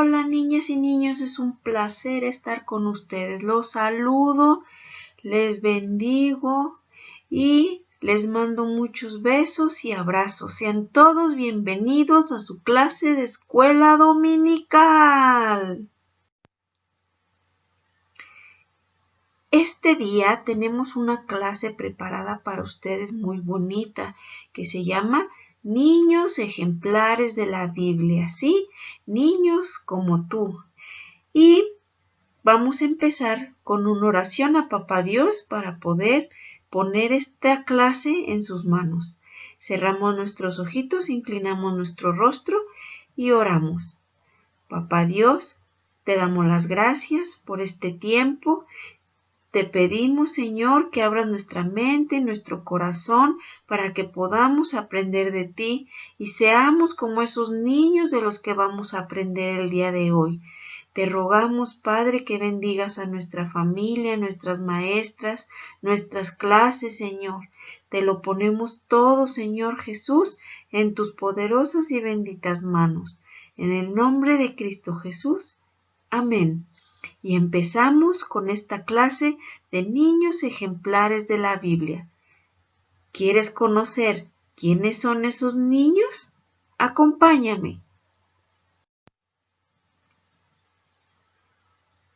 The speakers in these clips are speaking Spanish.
Hola niñas y niños, es un placer estar con ustedes. Los saludo, les bendigo y les mando muchos besos y abrazos. Sean todos bienvenidos a su clase de escuela dominical. Este día tenemos una clase preparada para ustedes muy bonita que se llama Niños ejemplares de la Biblia, ¿sí? Niños como tú. Y vamos a empezar con una oración a Papá Dios para poder poner esta clase en sus manos. Cerramos nuestros ojitos, inclinamos nuestro rostro y oramos. Papá Dios, te damos las gracias por este tiempo. Te pedimos, Señor, que abras nuestra mente, nuestro corazón, para que podamos aprender de ti y seamos como esos niños de los que vamos a aprender el día de hoy. Te rogamos, Padre, que bendigas a nuestra familia, nuestras maestras, nuestras clases, Señor. Te lo ponemos todo, Señor Jesús, en tus poderosas y benditas manos. En el nombre de Cristo Jesús. Amén. Y empezamos con esta clase de niños ejemplares de la Biblia. ¿Quieres conocer quiénes son esos niños? Acompáñame.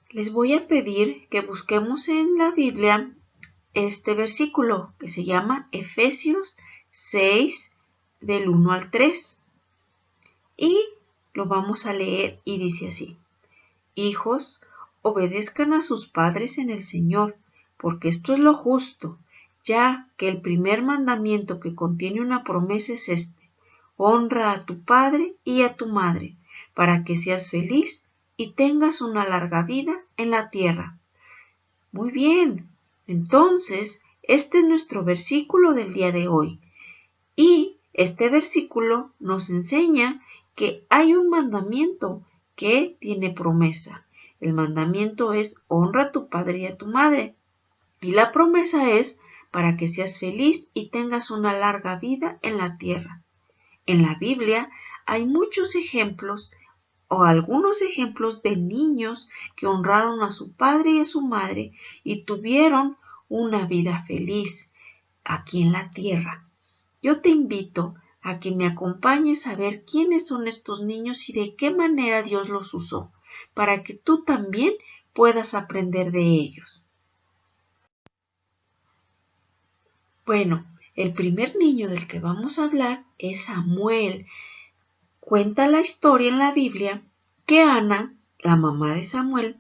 Les voy a pedir que busquemos en la Biblia este versículo que se llama Efesios 6 del 1 al 3. Y lo vamos a leer y dice así: Hijos, obedezcan a sus padres en el Señor, porque esto es lo justo, ya que el primer mandamiento que contiene una promesa es este: honra a tu padre y a tu madre, para que seas feliz y tengas una larga vida en la tierra. Muy bien, entonces este es nuestro versículo del día de hoy. Y este versículo nos enseña que hay un mandamiento que tiene promesa. El mandamiento es honra a tu padre y a tu madre. Y la promesa es para que seas feliz y tengas una larga vida en la tierra. En la Biblia hay muchos ejemplos o algunos ejemplos de niños que honraron a su padre y a su madre y tuvieron una vida feliz aquí en la tierra. Yo te invito a que me acompañes a ver quiénes son estos niños y de qué manera Dios los usó, para que tú también puedas aprender de ellos. Bueno, el primer niño del que vamos a hablar es Samuel. Cuenta la historia en la Biblia que Ana, la mamá de Samuel,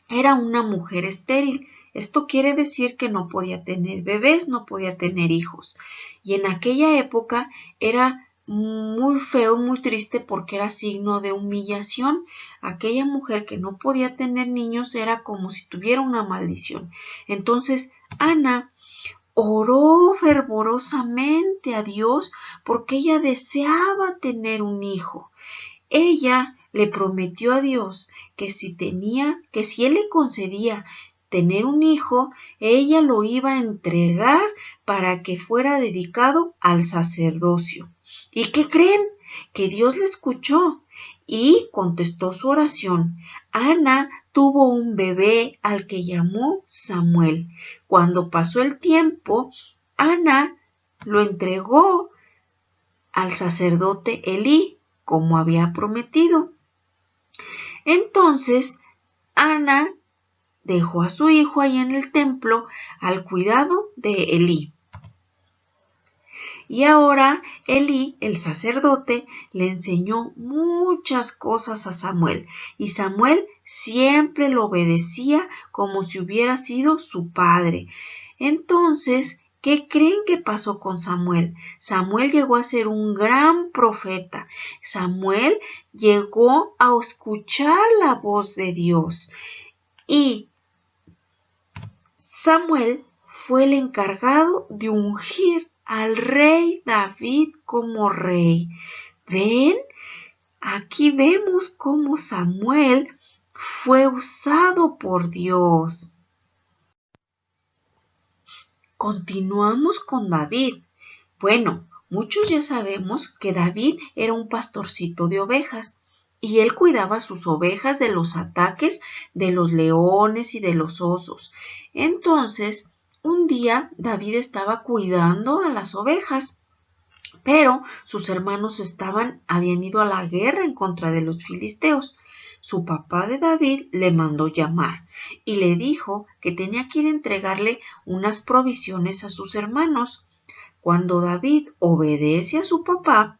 era una mujer estéril. Esto quiere decir que no podía tener bebés, no podía tener hijos. Y en aquella época era muy feo, muy triste porque era signo de humillación. Aquella mujer que no podía tener niños era como si tuviera una maldición. Entonces Ana oró fervorosamente a Dios porque ella deseaba tener un hijo. Ella le prometió a Dios que si él le concedía tener un hijo, ella lo iba a entregar para que fuera dedicado al sacerdocio. ¿Y qué creen? Que Dios le escuchó y contestó su oración. Ana tuvo un bebé al que llamó Samuel. Cuando pasó el tiempo, Ana lo entregó al sacerdote Elí, como había prometido. Entonces, Ana dejó a su hijo ahí en el templo al cuidado de Elí. Y ahora Elí, el sacerdote, le enseñó muchas cosas a Samuel, y Samuel siempre lo obedecía como si hubiera sido su padre. Entonces, ¿qué creen que pasó con Samuel? Samuel llegó a ser un gran profeta. Samuel llegó a escuchar la voz de Dios. Y Samuel fue el encargado de ungir al rey David como rey. ¿Ven? Aquí vemos cómo Samuel fue usado por Dios. Continuamos con David. Bueno, muchos ya sabemos que David era un pastorcito de ovejas y él cuidaba sus ovejas de los ataques de los leones y de los osos. Entonces, un día David estaba cuidando a las ovejas, pero sus hermanos habían ido a la guerra en contra de los filisteos. Su papá de David le mandó llamar y le dijo que tenía que ir a entregarle unas provisiones a sus hermanos. Cuando David obedece a su papá,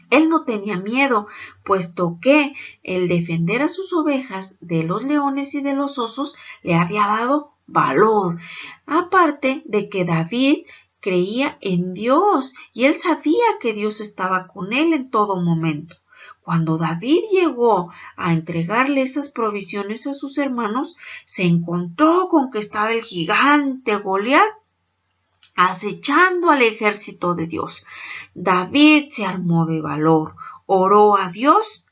él no tenía miedo, puesto que el defender a sus ovejas de los leones y de los osos le había dado valor. Aparte de que David creía en Dios y él sabía que Dios estaba con él en todo momento. Cuando David llegó a entregarle esas provisiones a sus hermanos, se encontró con que estaba el gigante Goliat acechando al ejército de Dios. David se armó de valor, oró a Dios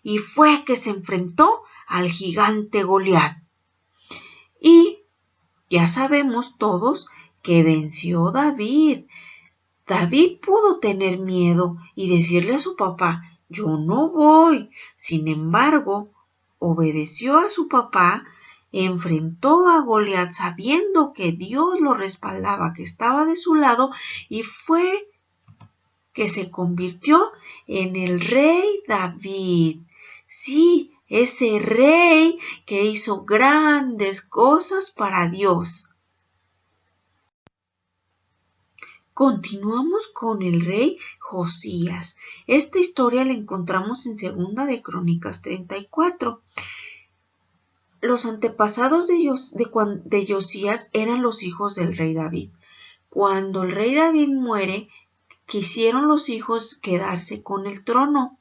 y fue que se enfrentó al gigante Goliat. Y ya sabemos todos que venció David. David pudo tener miedo y decirle a su papá, yo no voy. Sin embargo, obedeció a su papá, enfrentó a Goliat sabiendo que Dios lo respaldaba, que estaba de su lado, y fue que se convirtió en el rey David. Sí, ese rey que hizo grandes cosas para Dios. Continuamos con el rey Josías. Esta historia la encontramos en Segunda de Crónicas 34. Los antepasados de Josías eran los hijos del rey David. Cuando el rey David muere, quisieron los hijos quedarse con el trono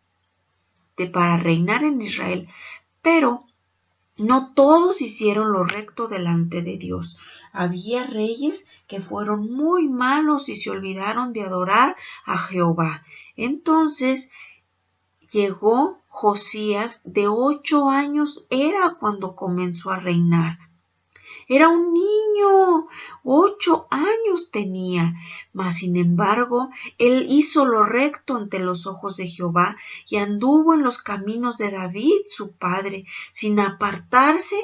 para reinar en Israel, pero no todos hicieron lo recto delante de Dios. Había reyes que fueron muy malos y se olvidaron de adorar a Jehová. Entonces llegó Josías, de 8 años era cuando comenzó a reinar. Era un niño, 8 años tenía, mas sin embargo, él hizo lo recto ante los ojos de Jehová y anduvo en los caminos de David, su padre, sin apartarse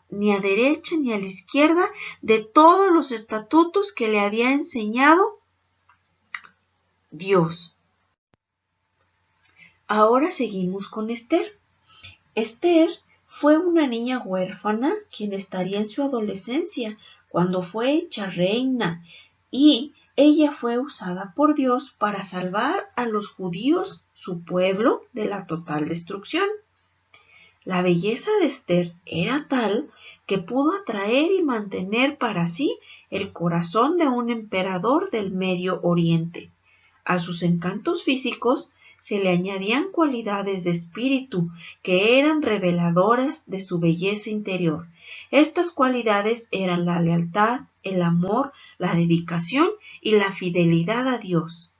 ni a derecha ni a la izquierda de todos los estatutos que le había enseñado Dios. Ahora seguimos con Esther. Esther fue una niña huérfana quien estaría en su adolescencia cuando fue hecha reina, y ella fue usada por Dios para salvar a los judíos, su pueblo, de la total destrucción. La belleza de Esther era tal que pudo atraer y mantener para sí el corazón de un emperador del Medio Oriente. A sus encantos físicos se le añadían cualidades de espíritu que eran reveladoras de su belleza interior. Estas cualidades eran la lealtad, el amor, la dedicación y la fidelidad a Dios.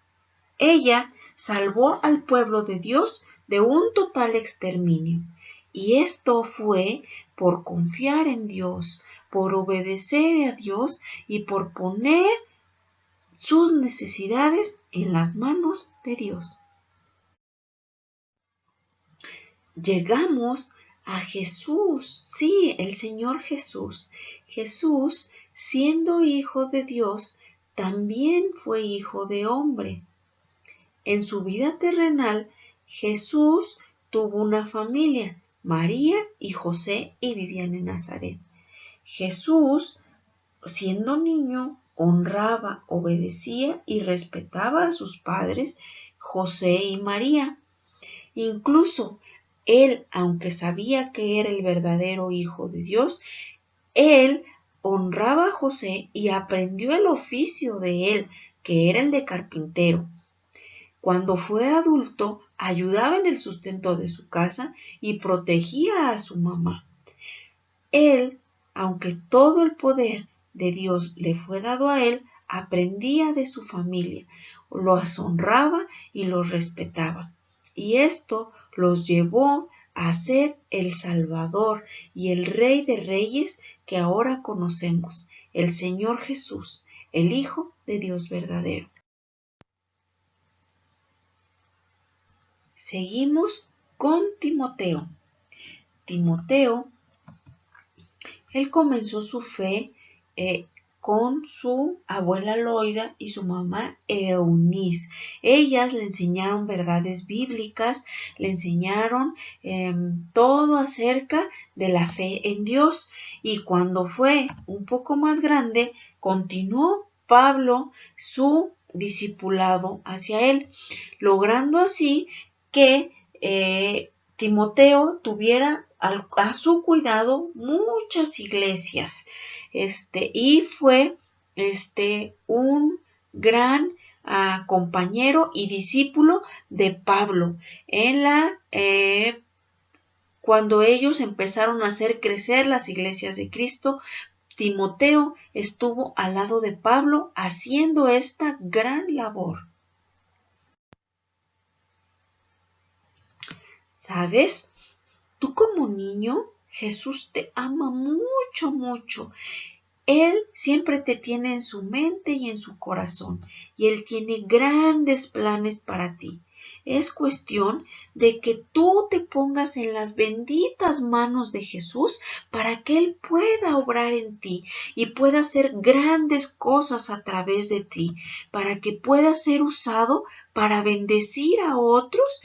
Ella salvó al pueblo de Dios de un total exterminio, y esto fue por confiar en Dios, por obedecer a Dios y por poner sus necesidades en las manos de Dios. Llegamos a Jesús, sí, el Señor Jesús. Jesús, siendo hijo de Dios, también fue hijo de hombre. En su vida terrenal, Jesús tuvo una familia, María y José, y vivían en Nazaret. Jesús, siendo niño, honraba, obedecía y respetaba a sus padres, José y María. Incluso él, aunque sabía que era el verdadero Hijo de Dios, él honraba a José y aprendió el oficio de él, que era el de carpintero. Cuando fue adulto, ayudaba en el sustento de su casa y protegía a su mamá. Él, aunque todo el poder de Dios le fue dado a él, aprendía de su familia, los honraba y los respetaba. Y esto los llevó a ser el Salvador y el Rey de Reyes que ahora conocemos, el Señor Jesús, el Hijo de Dios verdadero. Seguimos con Timoteo. Timoteo, él comenzó su fe con su abuela Loida y su mamá Eunice. Ellas le enseñaron verdades bíblicas, le enseñaron todo acerca de la fe en Dios. Y cuando fue un poco más grande, continuó Pablo su discipulado hacia él, logrando así que Timoteo tuviera a su cuidado muchas iglesias. Y fue un gran compañero y discípulo de Pablo cuando ellos empezaron a hacer crecer las iglesias de Cristo. Timoteo estuvo al lado de Pablo haciendo esta gran labor. ¿Sabes? Tú como niño, Jesús te ama mucho, mucho. Él siempre te tiene en su mente y en su corazón, y Él tiene grandes planes para ti. Es cuestión de que tú te pongas en las benditas manos de Jesús para que Él pueda obrar en ti y pueda hacer grandes cosas a través de ti, para que pueda ser usado para bendecir a otros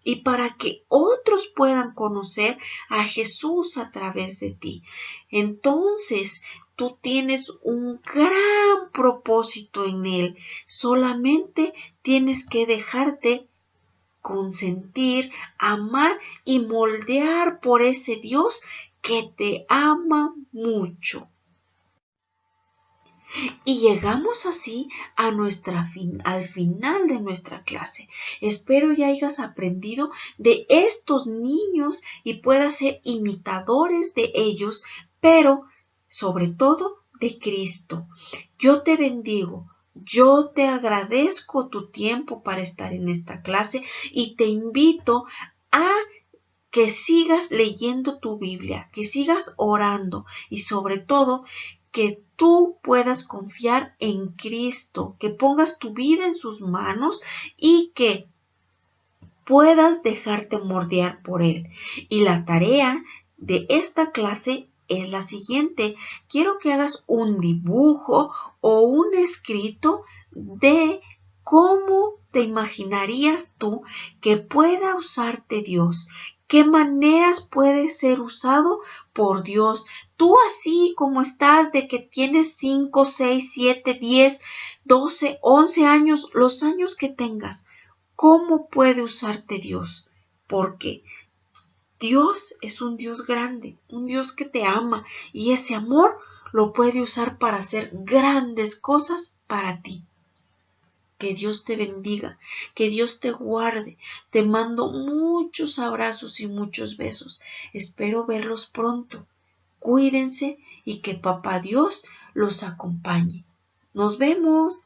y para que otros puedan conocer a Jesús a través de ti. Entonces, tú tienes un gran propósito en Él. Solamente tienes que dejarte consentir, amar y moldear por ese Dios que te ama mucho. Y llegamos así al final de nuestra clase. Espero ya hayas aprendido de estos niños y puedas ser imitadores de ellos, pero sobre todo de Cristo. Yo te bendigo. Yo te agradezco tu tiempo para estar en esta clase y te invito a que sigas leyendo tu Biblia, que sigas orando y sobre todo que tú puedas confiar en Cristo, que pongas tu vida en sus manos y que puedas dejarte moldear por Él. Y la tarea de esta clase es la siguiente. Quiero que hagas un dibujo o un escrito de cómo te imaginarías tú que pueda usarte Dios. ¿Qué maneras puede ser usado por Dios? Tú así como estás de que tienes 5, 6, 7, 10, 12, 11 años, los años que tengas. ¿Cómo puede usarte Dios? Porque Dios es un Dios grande, un Dios que te ama y ese amor lo puede usar para hacer grandes cosas para ti. Que Dios te bendiga, que Dios te guarde. Te mando muchos abrazos y muchos besos. Espero verlos pronto. Cuídense y que Papá Dios los acompañe. Nos vemos.